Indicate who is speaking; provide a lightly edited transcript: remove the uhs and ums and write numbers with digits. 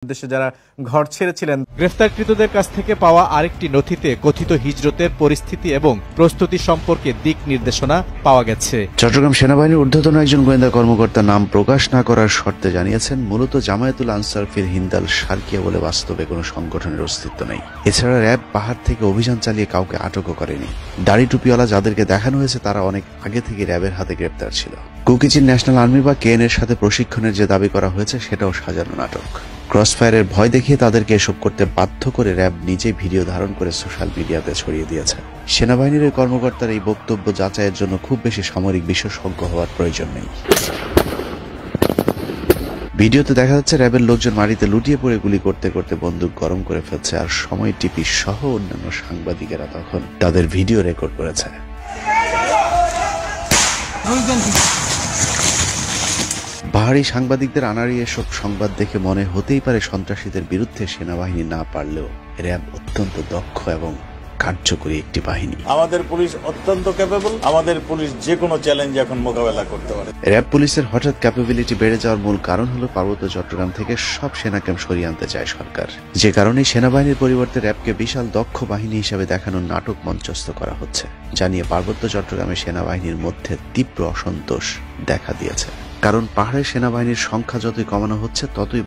Speaker 1: দেশে যারা ঘর ছেড়েছিলেন।
Speaker 2: গ্রেফতারকৃতদের কাছ থেকে পাওয়া আরেকটি নথিতে কথিত হিজরতের পরিস্থিতি এবং প্রস্তুতি সম্পর্কে দিক নির্দেশনা পাওয়া গেছে।
Speaker 3: চট্টগ্রাম সেনাবাহিনীর ঊর্ধ্বতন একজন গোয়েন্দা কর্মকর্তা নাম প্রকাশ না করার শর্তে জানিয়েছেন, মূলত জামায়াতুল আনসার ফিল হিন্দাল সার্কিয়া বলে বাস্তবে কোনো সংগঠনের অস্তিত্ব নেই। এছাড়া র্যাব পাহাড় থেকে অভিযান চালিয়ে কাউকে আটকও করেনি। দাড়ি টুপিওয়ালা যাদেরকে দেখানো হয়েছে তারা অনেক আগে থেকে র্যাবের হাতে গ্রেপ্তার ছিল। কুকিচিন ন্যাশনাল আর্মি বা কেএন এর সাথে প্রশিক্ষণের যে দাবি করা হয়েছে সেটাও সাজানো নাটক। ক্রসফায়ারের ভয় দেখিয়ে তাদেরকে এসব করতে বাধ্য করে র্যাব নিজেই ভিডিও ধারণ করে সোশ্যাল মিডিয়াতে ছড়িয়ে দিয়েছে। সেনাবাহিনীর এই কর্মকর্তার এই বক্তব্য যাচাইয়ের জন্য খুব বেশি সামরিক বিশেষজ্ঞ হওয়ার প্রয়োজন নেই। ভিডিওতে দেখা যাচ্ছে র্যাবের লোকজন মাটিতে লুটিয়ে পড়ে গুলি করতে করতে বন্দুক গরম করে ফেলছে, আর সময় টিপি সহ অন্যান্য সাংবাদিকেরা তখন তাদের ভিডিও রেকর্ড করেছে। বাহারি সাংবাদিকদের আনাড়ি এসব সংবাদ দেখে মনে হতেই পারে সন্ত্রাসীদের বিরুদ্ধে সেনাবাহিনী না পারলেও র্যাব অত্যন্ত দক্ষ এবং কার্যকরী একটি বাহিনী।
Speaker 4: আমাদের পুলিশ অত্যন্ত ক্যাপেবল। আমাদের পুলিশ যে কোনো চ্যালেঞ্জ এখন মোকাবেলা করতে পারে।
Speaker 3: র্যাব পুলিশের হঠাৎ ক্যাপাবিলিটি বেড়ে যাওয়ার মূল কারণ হলো পার্বত্য চট্টগ্রাম থেকে সব সেনা ক্যাম্প সরিয়ে আনতে চায় সরকার, যে কারণে সেনাবাহিনীর পরিবর্তে র্যাবকে বিশাল দক্ষ বাহিনী হিসেবে দেখানোর নাটক মঞ্চস্থ করা হচ্ছে, জানিয়ে পার্বত্য চট্টগ্রামে সেনাবাহিনীর মধ্যে তীব্র অসন্তোষ দেখা দিয়েছে। কারণ পাহাড়ের সেনাবাহিনীর সংখ্যা যতই কমানো হচ্ছে ততই